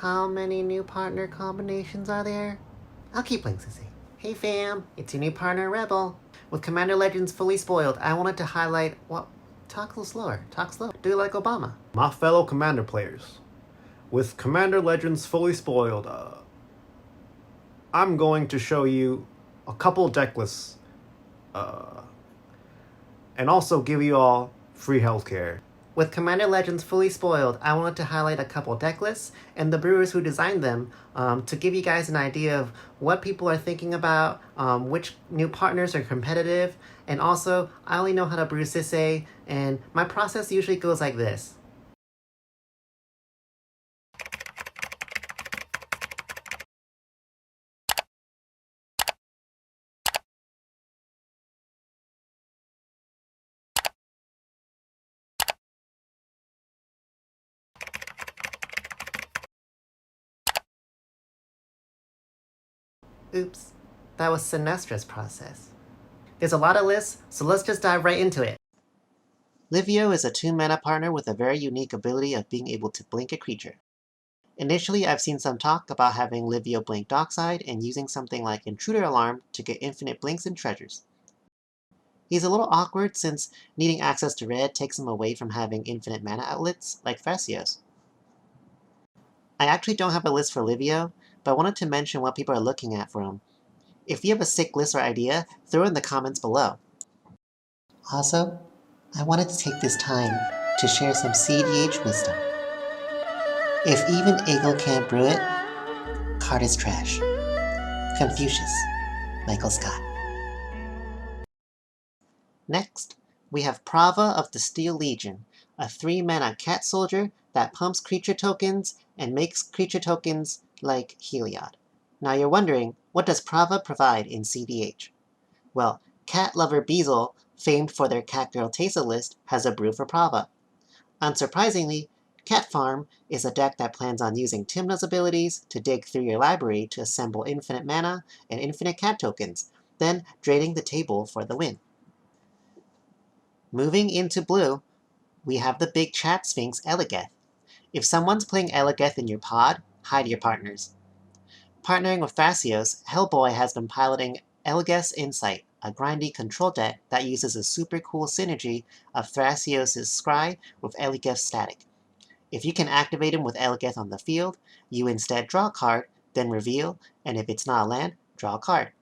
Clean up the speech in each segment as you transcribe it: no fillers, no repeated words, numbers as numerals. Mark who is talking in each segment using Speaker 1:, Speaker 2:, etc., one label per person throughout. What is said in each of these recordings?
Speaker 1: How many new partner combinations are there? I'll keep playing Sissy. Hey fam, it's your new partner Rebel. With Commander Legends fully spoiled, I wanted to highlight what. Talk a little slower. Talk slow. Do it like Obama.
Speaker 2: My fellow Commander players, with Commander Legends fully spoiled, I'm going to show you a couple decklists, and also give you all free healthcare.
Speaker 1: With Commander Legends fully spoiled, I wanted to highlight a couple deck lists and the brewers who designed them to give you guys an idea of what people are thinking about, which new partners are competitive, and also, I only know how to brew Sisse, and my process usually goes like this. Oops, that was Sinestra's process. There's a lot of lists, so let's just dive right into it. Livio is a 2-mana partner with a very unique ability of being able to blink a creature. Initially, I've seen some talk about having Livio blink Dockside and using something like Intruder Alarm to get infinite blinks and treasures. He's a little awkward since needing access to red takes him away from having infinite mana outlets like Thrasios. I actually don't have a list for Livio, but I wanted to mention what people are looking at for him. If you have a sick list or idea, throw it in the comments below. Also, I wanted to take this time to share some cEDH wisdom. If even Eagle can't brew it, card is trash. Confucius, Michael Scott. Next, we have Prava of the Steel Legion, a 3-mana cat soldier that pumps creature tokens and makes creature tokens like Heliod. Now you're wondering, what does Prava provide in cEDH? Well, cat lover Beezlebob, famed for their Catgirl Tesa list, has a brew for Prava. Unsurprisingly, Catfarm is a deck that plans on using Tymna's abilities to dig through your library to assemble infinite mana and infinite cat tokens, then draining the table for the win. Moving into blue, we have the big chat sphinx Eligeth. If someone's playing Eligeth in your pod, hide your partners. Partnering with Thrasios, Hellboy has been piloting Eligeth's Insight, a grindy control deck that uses a super cool synergy of Thrasios' Scry with Eligeth's Static. If you can activate him with Eligeth on the field, you instead draw a card, then reveal, and if it's not a land, draw a card.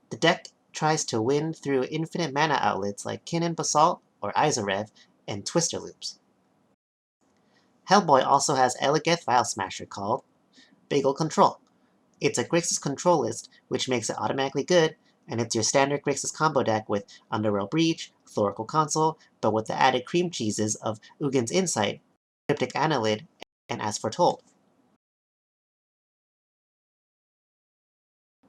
Speaker 1: The deck tries to win through infinite mana outlets like Kinnan Basalt or Izarev and Twister Loops. Hellboy also has Eligeth Vial Smasher called Bagel Control. It's a Grixis control list, which makes it automatically good, and it's your standard Grixis combo deck with Underworld Breach, Thoracle Console, but with the added cream cheeses of Ugin's Insight, Cryptic Annelid, and As Foretold.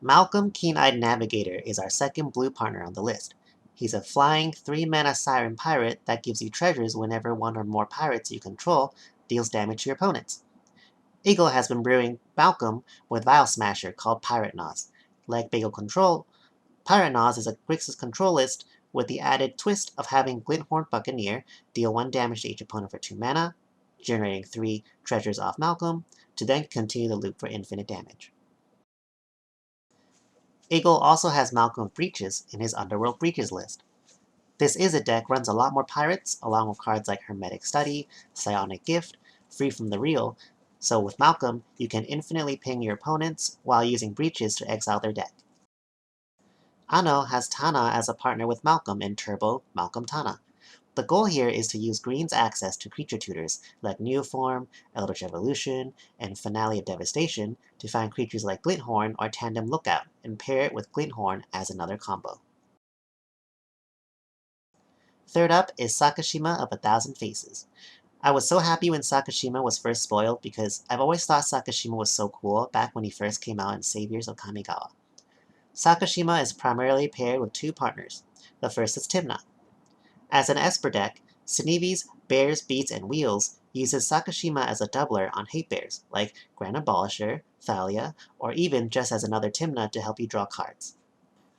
Speaker 1: Malcom Keen-Eyed Navigator is our second blue partner on the list. He's a flying 3-mana Siren Pirate that gives you treasures whenever one or more pirates you control deals damage to your opponents. Eagle has been brewing Malcom with Vial Smasher called Pirate Naus. Like Bagel Control, Pirate Naus is a Grixis control list with the added twist of having Glinthorn Buccaneer deal 1 damage to each opponent for 2 mana, generating 3 treasures off Malcom, to then continue the loop for infinite damage. Eagle also has Malcom Breeches in his Underworld Breeches list. This is a deck runs a lot more pirates, along with cards like Hermetic Study, Psionic Gift, Free from the Real, so with Malcom, you can infinitely ping your opponents while using Breeches to exile their deck. Ano has Tana as a partner with Malcom in Turbo MalcomTana. The goal here is to use Green's access to creature tutors like Neoform, Eldritch Evolution, and Finale of Devastation to find creatures like Glinthorn or Tandem Lookout, and pair it with Glinthorn as another combo. Third up is Sakashima of 1,000 Faces. I was so happy when Sakashima was first spoiled because I've always thought Sakashima was so cool back when he first came out in Saviors of Kamigawa. Sakashima is primarily paired with 2 partners. The first is Tymna. As an Esper deck, Sinivi's Bears, Beats, and Wheels uses Sakashima as a doubler on hate bears, like Grand Abolisher, Thalia, or even just as another Tymna to help you draw cards.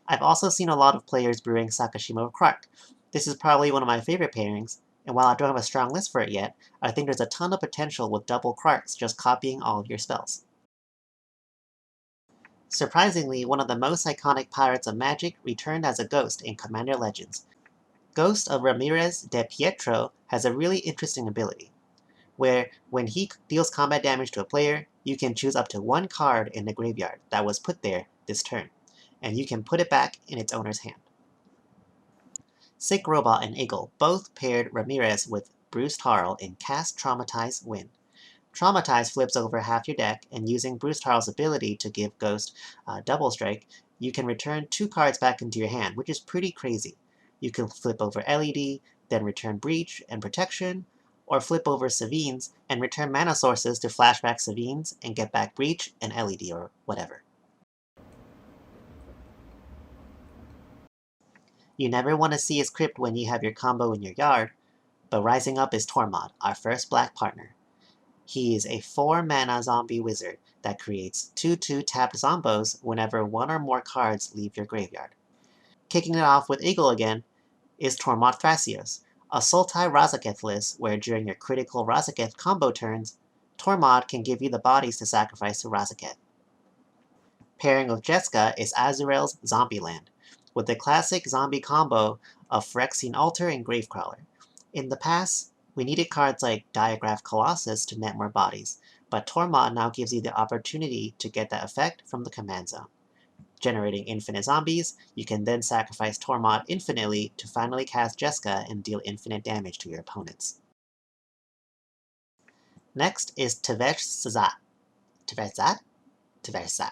Speaker 1: I've also seen a lot of players brewing Sakashima with Krark. This is probably one of my favorite pairings, and while I don't have a strong list for it yet, I think there's a ton of potential with double Quarks just copying all of your spells. Surprisingly, one of the most iconic pirates of Magic returned as a ghost in Commander Legends. Ghost of Ramirez DePietro has a really interesting ability, where when he deals combat damage to a player, you can choose up to one card in the graveyard that was put there this turn, and you can put it back in its owner's hand. Sickrobot and Eagle both paired Ramirez with Bruse Tarl in Cast Traumatize Win. Traumatize flips over half your deck, and using Bruse Tarl's ability to give Ghost double strike, you can return 2 cards back into your hand, which is pretty crazy. You can flip over LED, then return Breach and Protection, or flip over Savines and return mana sources to flashback Savines and get back Breach and LED or whatever. You never want to see his crypt when you have your combo in your yard, but rising up is Tormod, our first black partner. He is a 4-mana zombie wizard that creates 2/2 tapped zombos whenever 1 or more cards leave your graveyard. Kicking it off with Eagle again is Tormod Thrasios, a Sultai Razaketh list where during your critical Razaketh combo turns, Tormod can give you the bodies to sacrifice to Razaketh. Pairing with Jeska is Azrael's Zombieland, with the classic zombie combo of Phyrexian Altar and Gravecrawler. In the past, we needed cards like Diagraph Colossus to net more bodies, but Tormod now gives you the opportunity to get that effect from the command zone. Generating infinite zombies, you can then sacrifice Tormod infinitely to finally cast Jeska and deal infinite damage to your opponents. Next is Tevesh Szat. Tevesh Szat.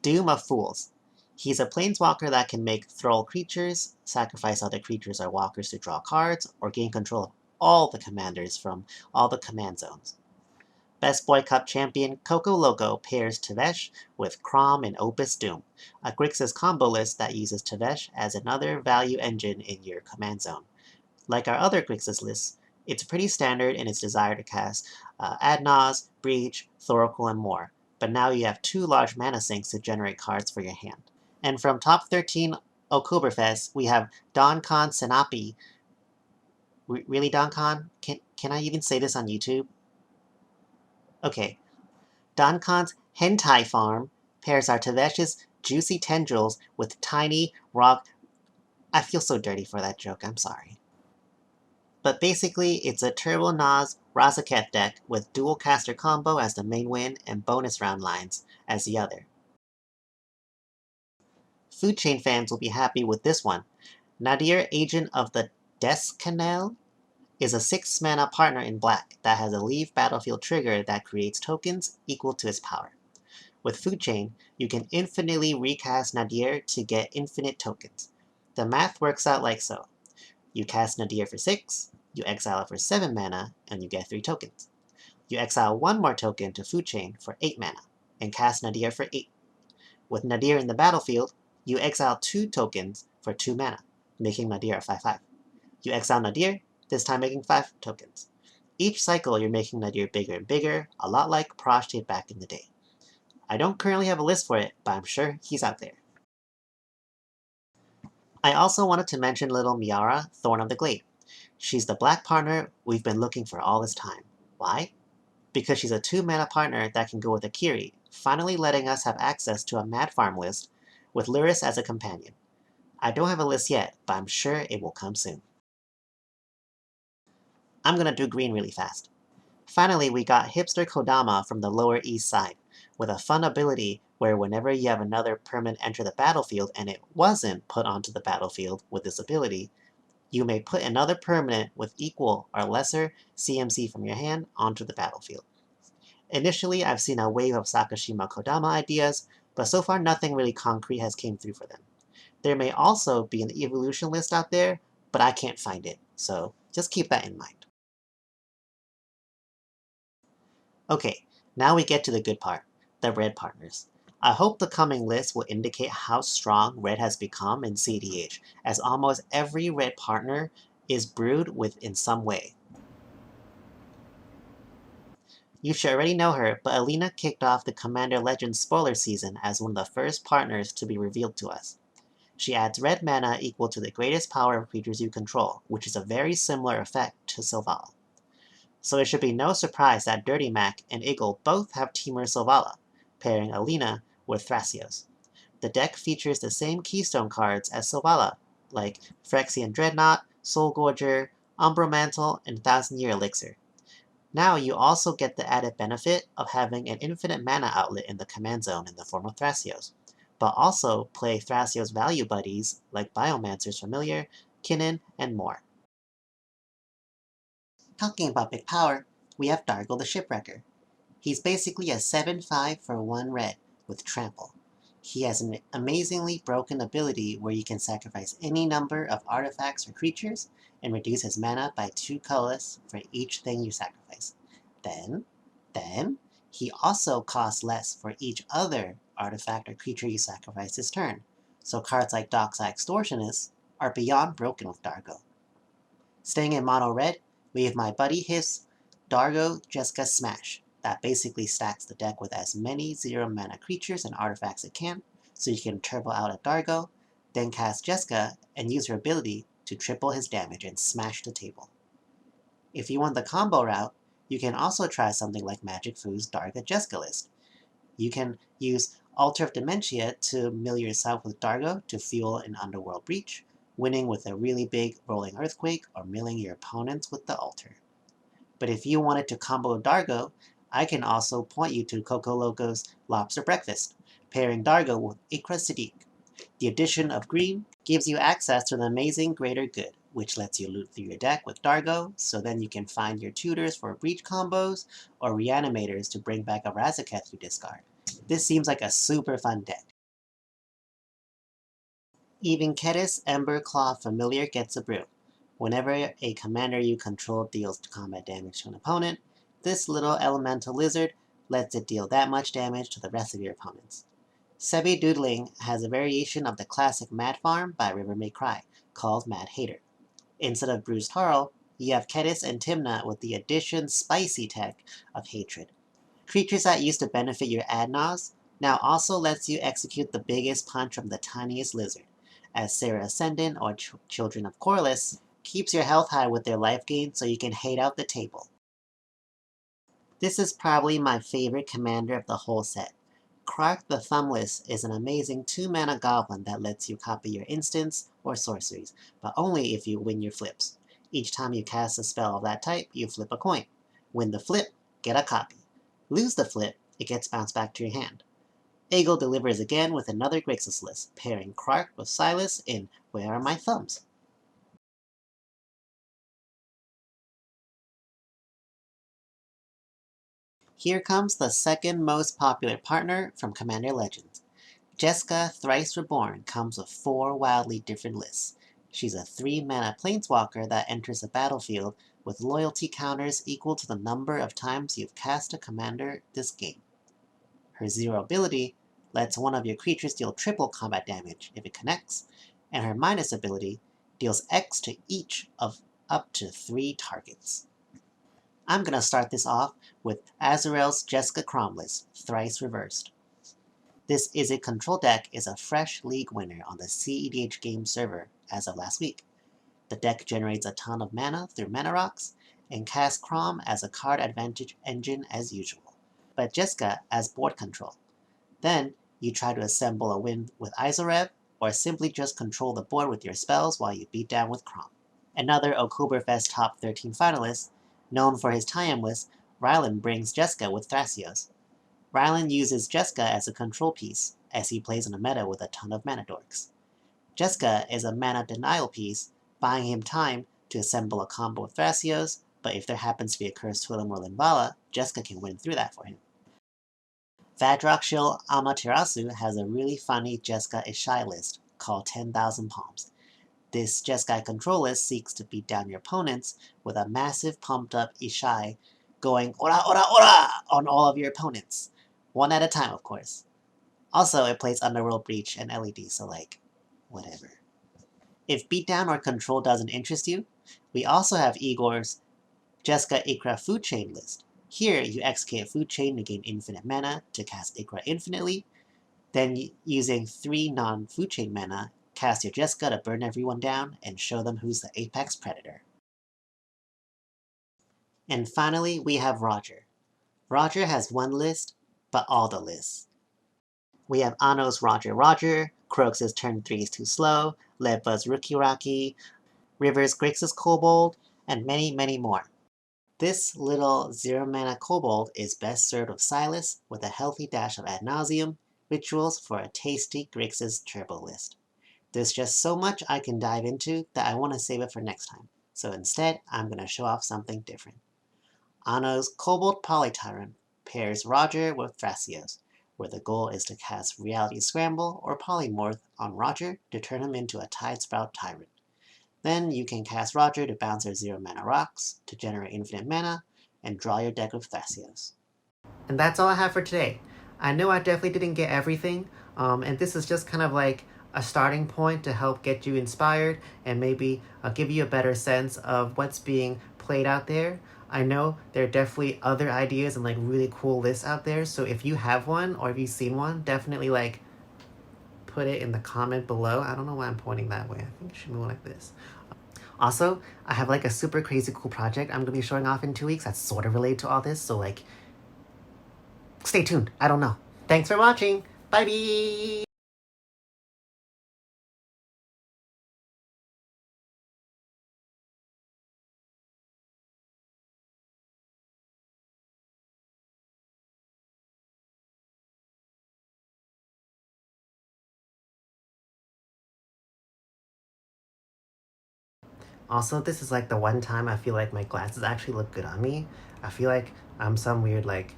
Speaker 1: Doom of Fools. He's a planeswalker that can make thrall creatures, sacrifice other creatures or walkers to draw cards, or gain control of all the commanders from all the command zones. Best Boy Cup champion Coco Loco pairs Tevesh with Crom and Opus Doom, a Grixis combo list that uses Tevesh as another value engine in your command zone. Like our other Grixis lists, it's pretty standard in its desire to cast Adnaz, Breach, Thoracle, and more, but now you have 2 large mana sinks to generate cards for your hand. And from top 13 Oktoberfest, we have Don Khan Senapi. Really, Don Khan? Can I even say this on YouTube? Okay. Don Khan's Hentai Farm pairs our Tevesh's Juicy Tendrils with Tiny Rock. I feel so dirty for that joke, I'm sorry. But basically, it's a Turbo Naus Razaketh deck with dual caster combo as the main win and bonus round lines as the other. Food Chain fans will be happy with this one. Nadir, Agent of the Desecreator, is a 6-mana partner in black that has a leave battlefield trigger that creates tokens equal to its power. With Food Chain, you can infinitely recast Nadir to get infinite tokens. The math works out like so. You cast Nadir for 6, you exile it for 7 mana, and you get 3 tokens. You exile 1 more token to Food Chain for 8 mana, and cast Nadir for 8. With Nadir in the battlefield, you exile 2 tokens for 2 mana, making Nadir a 5/5. You exile Nadir, this time making 5 tokens. Each cycle you're making Nadir bigger and bigger, a lot like Prosh did back in the day. I don't currently have a list for it, but I'm sure he's out there. I also wanted to mention little Miara, Thorn of the Glade. She's the black partner we've been looking for all this time. Why? Because she's a 2-mana partner that can go with Akiri, finally letting us have access to a Mad Farm list with Lyris as a companion. I don't have a list yet, but I'm sure it will come soon. I'm gonna do green really fast. Finally, we got Hipster Kodama from the Lower East Side, with a fun ability where whenever you have another permanent enter the battlefield and it wasn't put onto the battlefield with this ability, you may put another permanent with equal or lesser CMC from your hand onto the battlefield. Initially, I've seen a wave of Sakashima Kodama ideas, but so far nothing really concrete has came through for them. There may also be an evolution list out there, but I can't find it, so just keep that in mind. Okay, now we get to the good part, the red partners. I hope the coming list will indicate how strong red has become in cEDH, as almost every red partner is brewed with in some way. You should already know her, but Alina kicked off the Commander Legends spoiler season as one of the first partners to be revealed to us. She adds red mana equal to the greatest power of creatures you control, which is a very similar effect to Selvala. So it should be no surprise that Dirty Mac and Eagle both have Temur Selvala, pairing Alina with Thrasios. The deck features the same keystone cards as Selvala, like Phyrexian Dreadnought, Soulgorger, Umbromantle, and Thousand Year Elixir. Now you also get the added benefit of having an infinite mana outlet in the command zone in the form of Thrasios, but also play Thrasios value buddies like Biomancer's Familiar, Kinnan, and more. Talking about big power, we have Dargo the Shipwrecker. He's basically a 7/5 for 1 red with Trample. He has an amazingly broken ability where you can sacrifice any number of artifacts or creatures and reduce his mana by 2 colorless for each thing you sacrifice. Then, he also costs less for each other artifact or creature you sacrifice this turn, so cards like Dockside Extortionist are beyond broken with Dargo. Staying in mono red, we have my buddy his Dargo Jeska Smash, that basically stacks the deck with as many 0 mana creatures and artifacts it can, so you can turbo out a Dargo, then cast Jeska and use her ability to triple his damage and smash the table. If you want the combo route, you can also try something like Magic Foo's Darga Jeska list. You can use Altar of Dementia to mill yourself with Dargo to fuel an Underworld Breach, winning with a really big Rolling Earthquake or milling your opponents with the Altar. But if you wanted to combo Dargo, I can also point you to Coco Loco's Lobster Breakfast, pairing Dargo with Ikra Siddiq. The addition of green gives you access to the amazing Greater Good, which lets you loot through your deck with Dargo, so then you can find your tutors for breach combos, or reanimators to bring back a Razaketh you discard. This seems like a super fun deck. Even Kedis Emberclaw Familiar gets a brew. Whenever a commander you control deals combat damage to an opponent, this little elemental lizard lets it deal that much damage to the rest of your opponents. Sebi Doodling has a variation of the classic Mad Farm by River May Cry, called Mad Hater. Instead of Bruse Tarl, you have Kedis and Tymna with the addition spicy tech of Hatred. Creatures that used to benefit your Adnos now also lets you execute the biggest punch from the tiniest lizard, as Sarah Ascendant or Children of Corliss keeps your health high with their life gain so you can hate out the table. This is probably my favorite commander of the whole set. Krark the Thumbless is an amazing 2-mana goblin that lets you copy your instants or sorceries, but only if you win your flips. Each time you cast a spell of that type, you flip a coin. Win the flip, get a copy. Lose the flip, it gets bounced back to your hand. Eagle delivers again with another Grixis list, pairing Krark with Silas in Where Are My Thumbs? Here comes the second most popular partner from Commander Legends. Jeska Thrice Reborn comes with 4 wildly different lists. She's a 3-mana planeswalker that enters the battlefield with loyalty counters equal to the number of times you've cast a commander this game. Her 0 ability lets one of your creatures deal triple combat damage if it connects, and her minus ability deals X to each of up to 3 targets. I'm going to start this off with Azrael's Jeska Crom list, Thrice Reversed. This Izzet control deck is a fresh league winner on the cEDH game server as of last week. The deck generates a ton of mana through mana rocks, and casts Crom as a card advantage engine as usual, but Jeska as board control. Then, you try to assemble a win with Isorev, or simply just control the board with your spells while you beat down with Crom. Another Oktoberfest Top 13 finalist, known for his tie-in list, Rylan brings Jeska with Thrasios. Rylan uses Jeska as a control piece, as he plays in a meta with a ton of mana dorks. Jeska is a mana denial piece, buying him time to assemble a combo with Thrasios, but if there happens to be a cursed Twilum or Linvala, Jeska can win through that for him. Vadroxil Amaterasu has a really funny Jeska Ishai list called 10,000 Palms. This Jeska control list seeks to beat down your opponents with a massive pumped up Ishai going ora ora ora on all of your opponents. One at a time, of course. Also, it plays Underworld Breach and LED, so like, whatever. If beatdown or control doesn't interest you, we also have Igor's Jeska Ikra Food Chain list. Here, you execute Food Chain to gain infinite mana to cast Ikra infinitely, then using 3 non-Food Chain mana, cast your Jeska to burn everyone down and show them who's the apex predator. And finally, we have Roger. Roger has one list, but all the lists. We have Anno's Roger Roger, Croaks' turn 3 is too slow, Ledbuzz Rookie Rocky, Rivers Grixis Kobold, and many, many more. This little 0-mana kobold is best served with Silas with a healthy dash of Ad Nauseam, rituals for a tasty Grixis turbo list. There's just so much I can dive into that I want to save it for next time, so instead I'm going to show off something different. Anno's Kobold Polytyrant pairs Roger with Thrasios, where the goal is to cast Reality Scramble or Polymorph on Roger to turn him into a Tidesprout Tyrant. Then you can cast Roger to bounce your 0-mana rocks to generate infinite mana and draw your deck with Thrasios. And that's all I have for today. I know I definitely didn't get everything, and this is just kind of like a starting point to help get you inspired and maybe give you a better sense of what's being played out there. I know there are definitely other ideas and like really cool lists out there, so if you have one or if you've seen one, definitely like put it in the comment below. I don't know why I'm pointing that way. I think it should be more like this. Also, I have like a super crazy cool project I'm going to be showing off in 2 weeks that's sort of related to all this, so like, stay tuned. I don't know. Thanks for watching. Bye-bye! Also, this is like the one time I feel like my glasses actually look good on me. I feel like I'm some weird like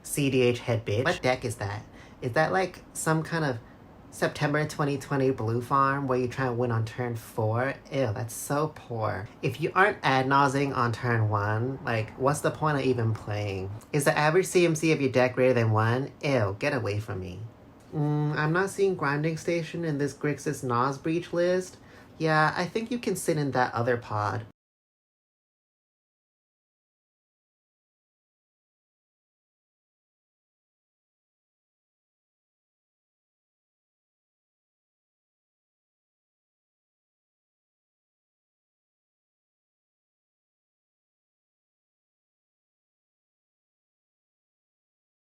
Speaker 1: cEDH head bitch. What deck is that? Is that like some kind of September 2020 blue farm where you try and win on turn 4? Ew, that's so poor. If you aren't ad nausing on turn 1, like what's the point of even playing? Is the average CMC of your deck greater than 1? Ew, get away from me. I'm not seeing Grinding Station in this Grixis Naus Breach list. Yeah, I think you can sit in that other pod.